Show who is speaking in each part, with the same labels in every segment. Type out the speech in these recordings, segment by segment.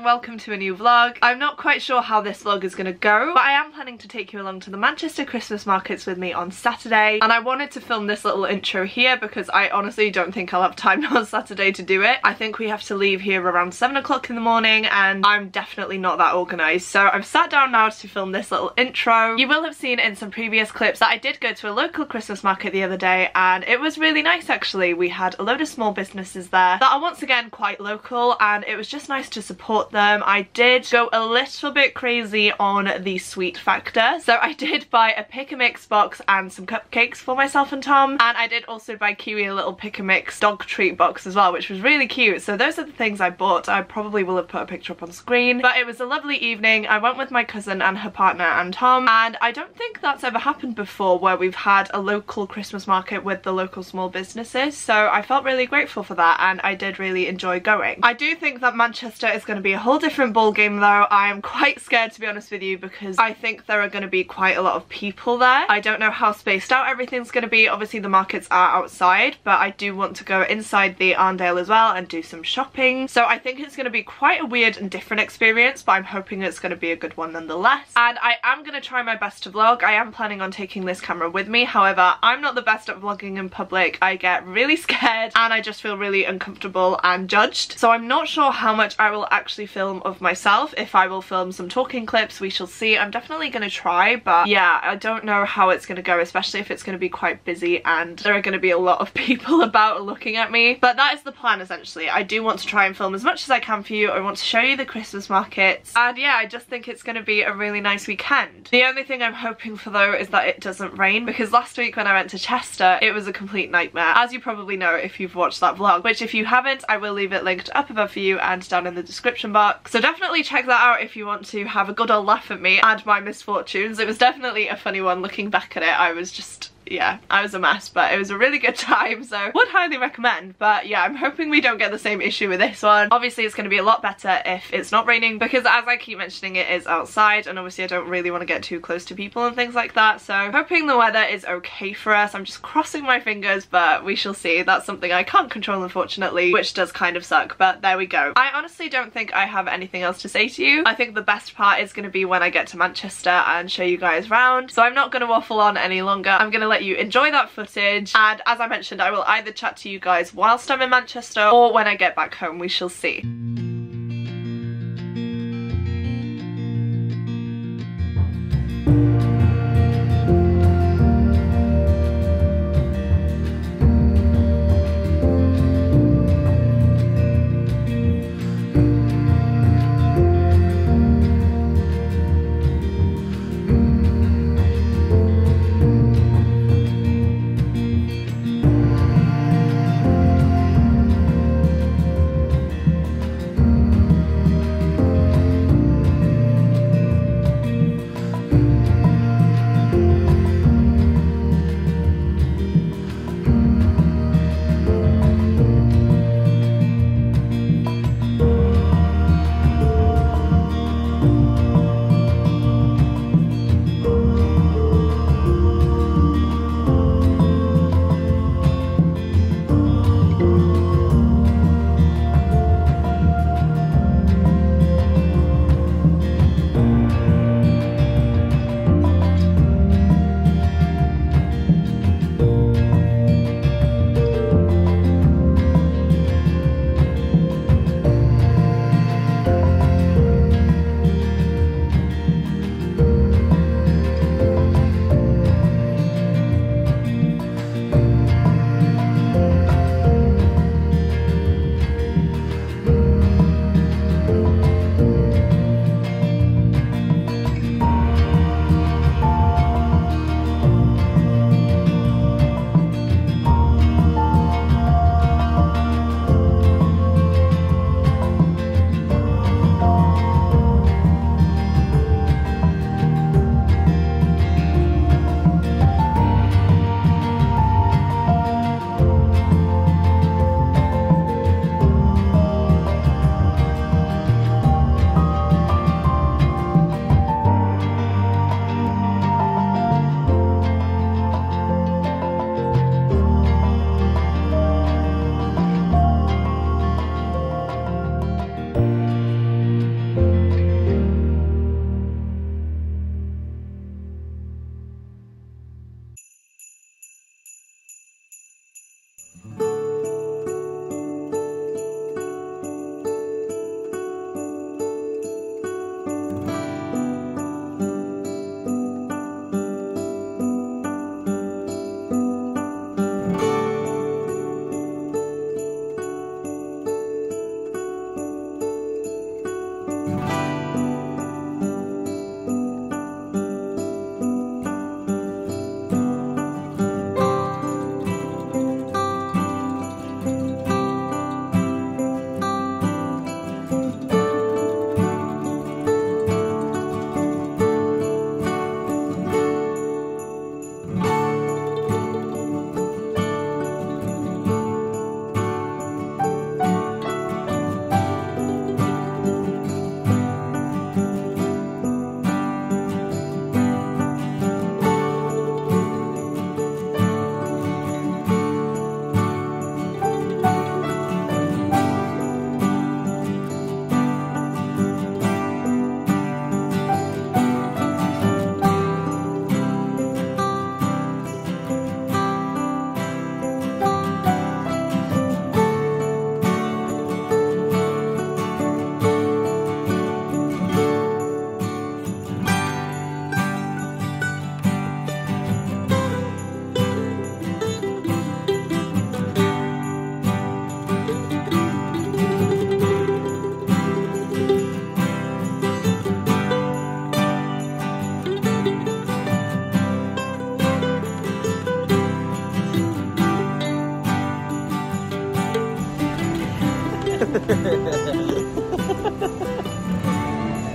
Speaker 1: and welcome to a new vlog. I'm not quite sure how this vlog is going to go, but I am planning to take you along to the Manchester Christmas markets with me on Saturday, and I wanted to film this little intro here because I honestly don't think I'll have time on Saturday to do it. I think we have to leave here around 7 o'clock in the morning and I'm definitely not that organised, so I've sat down now to film this little intro. You will have seen in some previous clips that I did go to a local Christmas market the other day and it was really nice actually. We had a load of small businesses there that are once again quite local and it was just nice to support them. I did go a little bit crazy on the sweet factor, so I did buy a pick a mix box and some cupcakes for myself and Tom, and I did also buy Kiwi a little pick a mix dog treat box as well, which was really cute. So those are the things I bought. I probably will have put a picture up on screen, but it was a lovely evening. I went with my cousin and her partner and Tom, and I don't think that's ever happened before where we've had a local Christmas market with the local small businesses, so I felt really grateful for that and I did really enjoy going. I do think that Manchester is going to be a whole different ball game though. I am quite scared to be honest with you because I think there are going to be quite a lot of people there. I don't know how spaced out everything's going to be. Obviously the markets are outside, but I do want to go inside the Arndale as well and do some shopping, so I think it's going to be quite a weird and different experience, but I'm hoping it's going to be a good one nonetheless. And I am going to try my best to vlog. I am planning on taking this camera with me, however I'm not the best at vlogging in public. I get really scared and I just feel really uncomfortable and judged, so I'm not sure how much I will actually film of myself. If I will film some talking clips, we shall see. I'm definitely going to try, but yeah, I don't know how it's going to go, especially if it's going to be quite busy and there are going to be a lot of people about looking at me. But that is the plan essentially. I do want to try and film as much as I can for you. I want to show you the Christmas markets, and yeah, I just think it's going to be a really nice weekend. The only thing I'm hoping for though is that it doesn't rain, because last week when I went to Chester it was a complete nightmare, as you probably know if you've watched that vlog, which if you haven't I will leave it linked up above for you and down in the description box, so definitely check that out if you want to have a good old laugh at me and my misfortunes. It was definitely a funny one looking back at it. I was just, yeah, I was a mess, but it was a really good time, so would highly recommend. But yeah, I'm hoping we don't get the same issue with this one. Obviously it's going to be a lot better if it's not raining, because as I keep mentioning, it is outside and obviously I don't really want to get too close to people and things like that, so hoping the weather is okay for us. I'm just crossing my fingers, but we shall see. That's something I can't control unfortunately, which does kind of suck, but there we go. I honestly don't think I have anything else to say to you. I think the best part is going to be when I get to Manchester and show you guys around, so I'm not going to waffle on any longer. I'm going to let you enjoy that footage, and as I mentioned, I will either chat to you guys whilst I'm in Manchester or when I get back home. We shall see.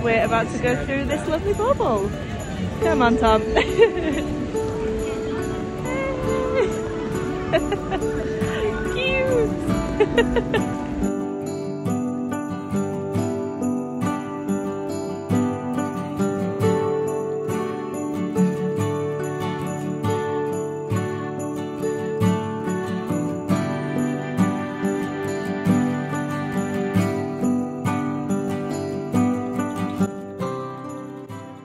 Speaker 1: We're about to go through this lovely bubble. Come on, Tom. Cute.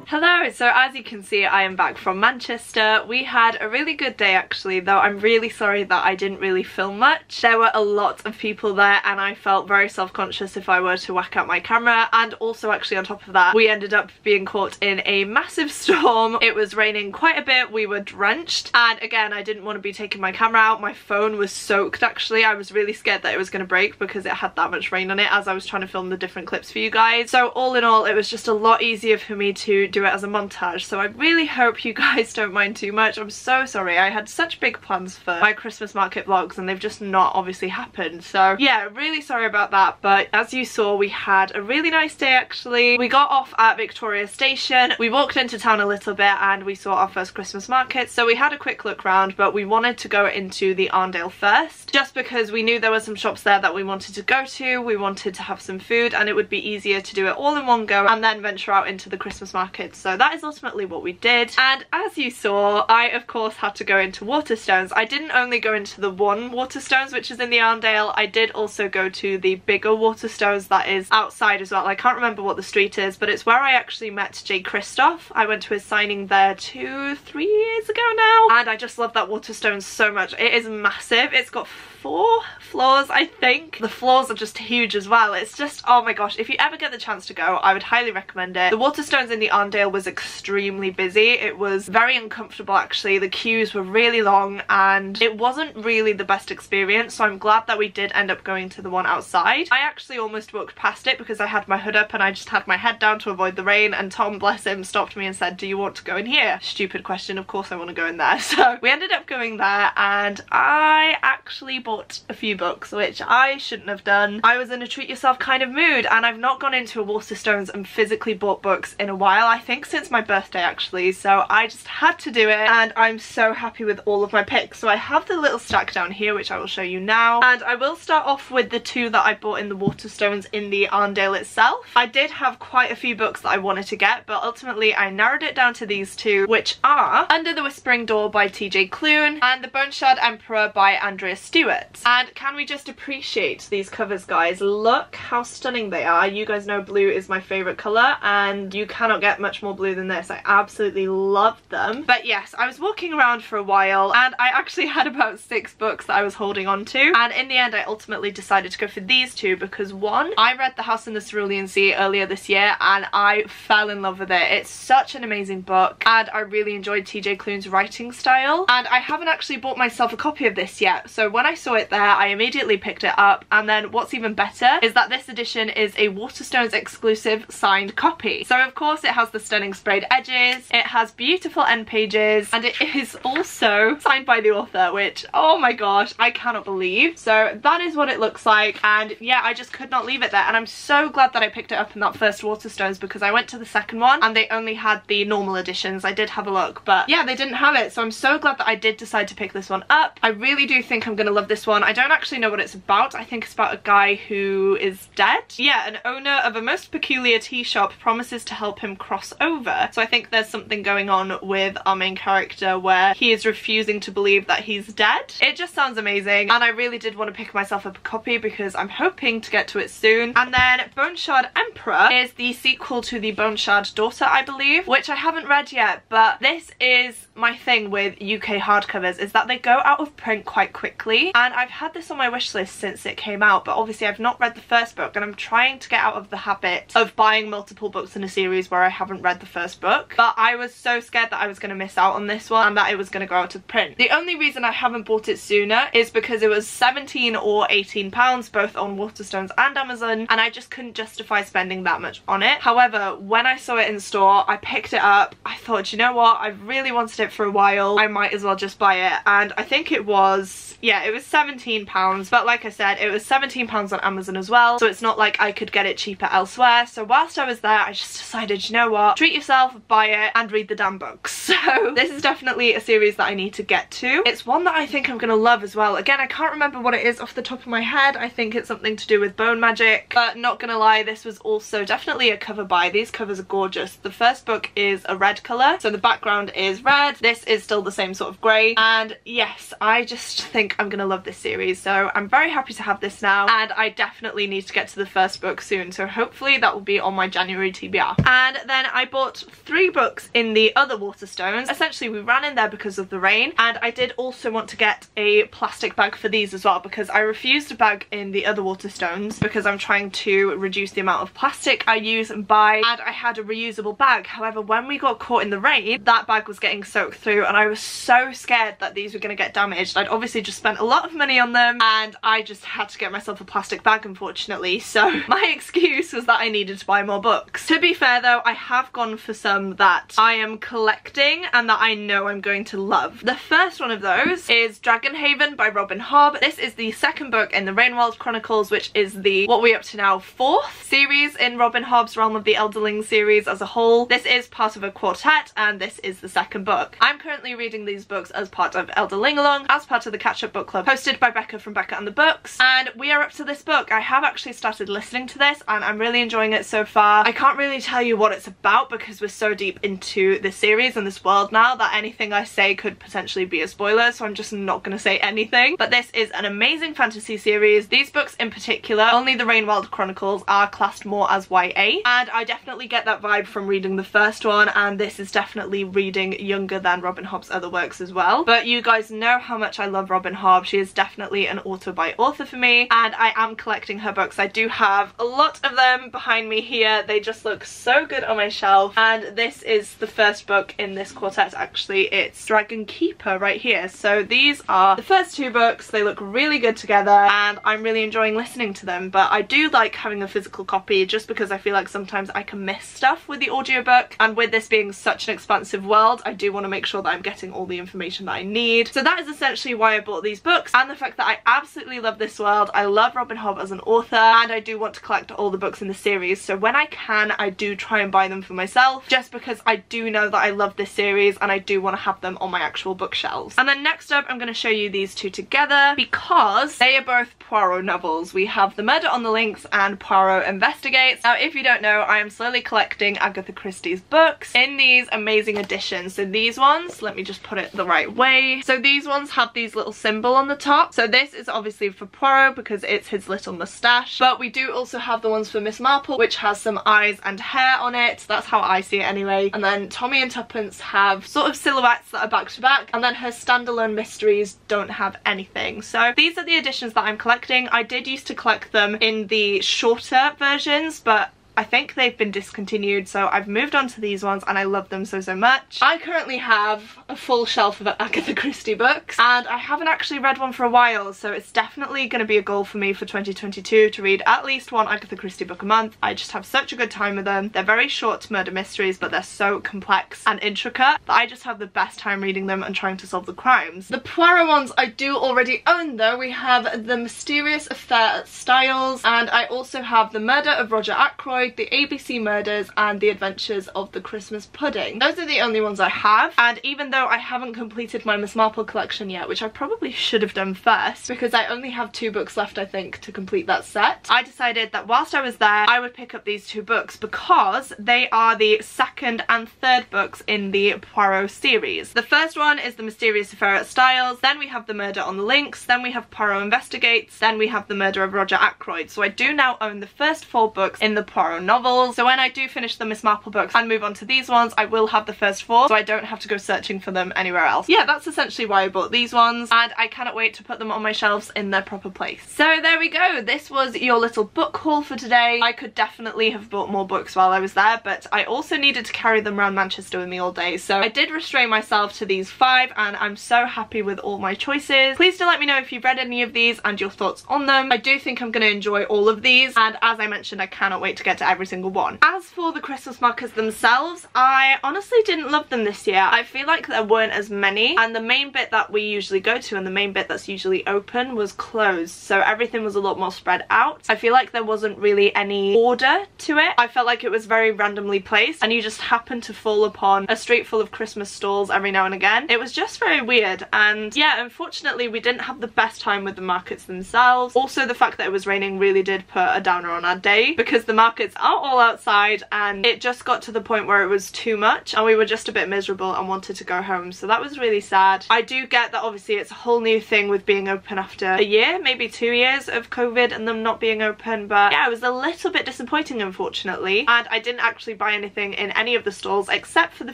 Speaker 1: Hello, so as you can see I am back from Manchester. We had a really good day actually, though I'm really sorry that I didn't really film much. There were a lot of people there and I felt very self-conscious if I were to whack out my camera, and also actually on top of that we ended up being caught in a massive storm. It was raining quite a bit, we were drenched, and again I didn't want to be taking my camera out. My phone was soaked actually. I was really scared that it was going to break because it had that much rain on it as I was trying to film the different clips for you guys. So all in all it was just a lot easier for me to do it as a montage, so I really hope you guys don't mind too much. I'm so sorry, I had such big plans for my Christmas market vlogs and they've just not obviously happened, so yeah, really sorry about that. But as you saw we had a really nice day actually. We got off at Victoria Station, we walked into town a little bit and we saw our first Christmas market, so we had a quick look round, but we wanted to go into the Arndale first just because we knew there were some shops there that we wanted to go to. We wanted to have some food and it would be easier to do it all in one go and then venture out into the Christmas market. So that is ultimately what we did, and as you saw I of course had to go into Waterstones. I didn't only go into the one Waterstones which is in the Arndale, I did also go to the bigger Waterstones that is outside as well. I can't remember what the street is, but it's where I actually met Jay Christoph. I went to his signing there 2-3 years ago now, and I just love that Waterstones so much. It is massive, it's got 4 floors I think. The floors are just huge as well. It's just, oh my gosh, if you ever get the chance to go I would highly recommend it. The Waterstones in the Arndale was extremely busy. It was very uncomfortable actually. The queues were really long and it wasn't really the best experience, so I'm glad that we did end up going to the one outside. I actually almost walked past it because I had my hood up and I just had my head down to avoid the rain, and Tom, bless him, stopped me and said, do you want to go in here? Stupid question, of course I want to go in there. So we ended up going there and I actually bought a few books, which I shouldn't have done. I was in a treat yourself kind of mood and I've not gone into a Waterstones and physically bought books in a while, I think since my birthday actually, so I just had to do it and I'm so happy with all of my picks. So I have the little stack down here which I will show you now, and I will start off with the 2 that I bought in the Waterstones in the Arndale itself. I did have quite a few books that I wanted to get, but ultimately I narrowed it down to these 2, which are Under the Whispering Door by TJ Klune and The Bone Shard Emperor by Andrea Stewart. And can we just appreciate these covers, guys? Look how stunning they are. You guys know blue is my favourite colour and you cannot get much more blue than this. I absolutely love them. But yes, I was walking around for a while and I actually had about 6 books that I was holding on to, and in the end I ultimately decided to go for these 2 because one, I read The House in the Cerulean Sea earlier this year and I fell in love with it. It's such an amazing book and I really enjoyed TJ Klune's writing style, and I haven't actually bought myself a copy of this yet, so when I saw it there I immediately picked it up. And then what's even better is that this edition is a Waterstones exclusive signed copy. So of course it has the stunning sprayed edges, it has beautiful end pages, and it is also signed by the author, which, oh my gosh, I cannot believe. So that is what it looks like, and yeah, I just could not leave it there, and I'm so glad that I picked it up in that first Waterstones because I went to the second one and they only had the normal editions. I did have a look, but yeah, they didn't have it, so I'm so glad that I did decide to pick this one up. I really do think I'm gonna love this one. I don't actually know what it's about. I think it's about a guy who is dead. Yeah, an owner of a most peculiar tea shop promises to help him cross over. So I think there's something going on with our main character where he is refusing to believe that he's dead. It just sounds amazing and I really did want to pick myself up a copy because I'm hoping to get to it soon. And then Bone Shard Emperor is the sequel to the Bone Shard Daughter, I believe, which I haven't read yet, but this is my thing with UK hardcovers, is that they go out of print quite quickly, and I've had this on my wish list since it came out, but obviously I've not read the first book and I'm trying to get out of the habit of buying multiple books in a series where I haven't read the first first book, but I was so scared that I was going to miss out on this one and that it was going to go out of print. The only reason I haven't bought it sooner is because it was £17 or £18 both on Waterstones and Amazon, and I just couldn't justify spending that much on it. However, when I saw it in store, I picked it up. I thought, you know what, I've really wanted it for a while, I might as well just buy it. And I think it was, yeah, it was £17, but like I said, it was £17 on Amazon as well, so it's not like I could get it cheaper elsewhere. So whilst I was there, I just decided, you know what, treat yourself, buy it, and read the damn books. So this is definitely a series that I need to get to. It's one that I think I'm gonna love as well. Again, I can't remember what it is off the top of my head. I think it's something to do with bone magic, but not gonna lie, this was also definitely a cover buy. These covers are gorgeous. The first book is a red colour, so the background is red. This is still the same sort of grey, and yes, I just think I'm gonna love this series, so I'm very happy to have this now, and I definitely need to get to the first book soon, so hopefully that will be on my January TBR. And then I bought 3 books in the other Waterstones. Essentially, we ran in there because of the rain, and I did also want to get a plastic bag for these as well, because I refused a bag in the other Waterstones because I'm trying to reduce the amount of plastic I use and buy, and I had a reusable bag. However, when we got caught in the rain, that bag was getting soaked through, and I was so scared that these were going to get damaged. I'd obviously just spent a lot of money on them, and I just had to get myself a plastic bag, unfortunately. So my excuse was that I needed to buy more books. To be fair though, I have gone for some that I am collecting and that I know I'm going to love. The first one of those is Dragonhaven by Robin Hobb. This is the second book in the Rainworld Chronicles, which is the, what are we up to now, 4th series in Robin Hobb's Realm of the Elderling series as a whole. This is part of a quartet, and this is the second book. I'm currently reading these books as part of Elderling Along, as part of the Catch Up Book Club hosted by Becca from Becca and the Books, and we are up to this book. I have actually started listening to this and I'm really enjoying it so far. I can't really tell you what it's about because we're so deep into this series and this world now that anything I say could potentially be a spoiler, so I'm just not going to say anything. But this is an amazing fantasy series. These books in particular, only the Rainworld Chronicles, are classed more as YA, and I definitely get that vibe from reading the first one, and this is definitely reading younger than Robin Hobb's other works as well. But you guys know how much I love Robin Hobb. She is definitely an author by author for me, and I am collecting her books. I do have a lot of them behind me here. They just look so good on my shelf, and this is the first book in this quartet. Actually, it's Dragon Keeper right here. So these are the first 2 books. They look really good together, and I'm really enjoying listening to them. But I do like having a physical copy just because I feel like sometimes I can miss stuff with the audiobook, and with this being such an expansive world, I do want to make sure that I'm getting all the information that I need. So that is essentially why I bought these books, and the fact that I absolutely love this world. I love Robin Hobb as an author, and I do want to collect all the books in the series, so when I can, I do try and buy them for myself, just because I do know that I love this series and I do want to have them on my actual bookshelves. And then next up, I'm going to show you these 2 together because they are both Poirot novels. We have The Murder on the Links and Poirot Investigates. Now, if you don't know, I am slowly collecting Agatha Christie's books in these amazing editions. So these ones, let me just put it the right way. So these ones have these little symbol on the top. So this is obviously for Poirot because it's his little moustache, but we do also have the ones for Miss Marple, which has some eyes and hair on it. That's how I see it anyway. And then Tommy and Tuppence have sort of silhouettes that are back to back, and then her standalone mysteries don't have anything. So these are the editions that I'm collecting. I did used to collect them in the shorter versions, but I think they've been discontinued, so I've moved on to these ones and I love them so much. I currently have a full shelf of Agatha Christie books, and I haven't actually read one for a while, so it's definitely going to be a goal for me for 2022 to read at least one Agatha Christie book a month. I just have such a good time with them. They're very short murder mysteries, but they're so complex and intricate that I just have the best time reading them and trying to solve the crimes. The Poirot ones I do already own though. We have The Mysterious Affair at Styles, and I also have The Murder of Roger Ackroyd, The ABC Murders, and The Adventures of the Christmas Pudding. Those are the only ones I have, and even though I haven't completed my Miss Marple collection yet, which I probably should have done first because I only have 2 books left I think to complete that set, I decided that whilst I was there I would pick up these 2 books because they are the second and third books in the Poirot series. The first one is The Mysterious Affair at Styles, then we have The Murder on the Links, then we have Poirot Investigates, then we have The Murder of Roger Ackroyd. So I do now own the first 4 books in the Poirot own novels. So when I do finish the Miss Marple books and move on to these ones, I will have the first 4, so I don't have to go searching for them anywhere else. Yeah, that's essentially why I bought these ones, and I cannot wait to put them on my shelves in their proper place. So there we go. This was your little book haul for today. I could definitely have bought more books while I was there, but I also needed to carry them around Manchester with me all day, so I did restrain myself to these 5, and I'm so happy with all my choices. Please do let me know if you've read any of these and your thoughts on them. I do think I'm going to enjoy all of these, and as I mentioned, I cannot wait to get to every single one. As for the Christmas markers themselves, I honestly didn't love them this year. I feel like there weren't as many, and the main bit that we usually go to and the main bit that's usually open was closed, so everything was a lot more spread out. I feel like there wasn't really any order to it. I felt like it was very randomly placed, and you just happened to fall upon a street full of Christmas stalls every now and again. It was just very weird, and yeah, unfortunately we didn't have the best time with the markets themselves. Also, the fact that it was raining really did put a downer on our day, because the markets are all outside and it just got to the point where it was too much and we were just a bit miserable and wanted to go home, so that was really sad. I do get that obviously it's a whole new thing with being open after a year, maybe 2 years of COVID and them not being open, but yeah, it was a little bit disappointing unfortunately, and I didn't actually buy anything in any of the stalls except for the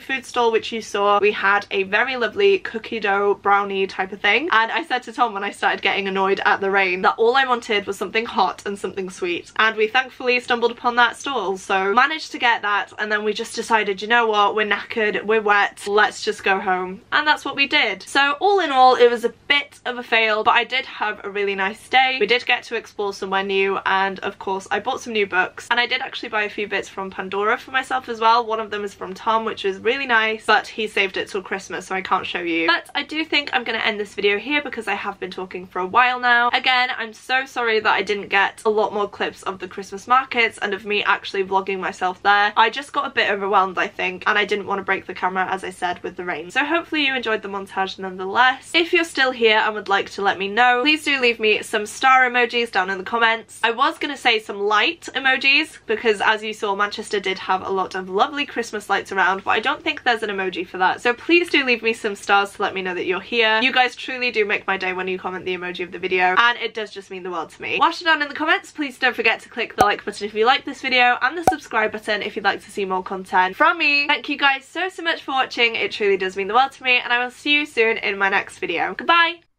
Speaker 1: food stall which you saw. We had a very lovely cookie dough brownie type of thing, and I said to Tom when I started getting annoyed at the rain that all I wanted was something hot and something sweet, and we thankfully stumbled upon that stall, so managed to get that, and then we just decided, you know what, we're knackered, we're wet, let's just go home, and that's what we did. So all in all, it was a bit of a fail, but I did have a really nice day. We did get to explore somewhere new, and of course I bought some new books, and I did actually buy a few bits from Pandora for myself as well. One of them is from Tom, which was really nice, but he saved it till Christmas, so I can't show you. But I do think I'm going to end this video here because I have been talking for a while now. Again, I'm so sorry that I didn't get a lot more clips of the Christmas markets and of me actually vlogging myself there. I just got a bit overwhelmed, I think, and I didn't want to break the camera, as I said, with the rain. So hopefully you enjoyed the montage nonetheless. If you're still here and would like to let me know, please do leave me some star emojis down in the comments. I was going to say some light emojis because, as you saw, Manchester did have a lot of lovely Christmas lights around, but I don't think there's an emoji for that. So please do leave me some stars to let me know that you're here. You guys truly do make my day when you comment the emoji of the video, and it does just mean the world to me. Wash it down in the comments. Please don't forget to click the like button if you like this video, and the subscribe button if you'd like to see more content from me. Thank you guys so much for watching. It truly does mean the world to me, and I will see you soon in my next video. Goodbye!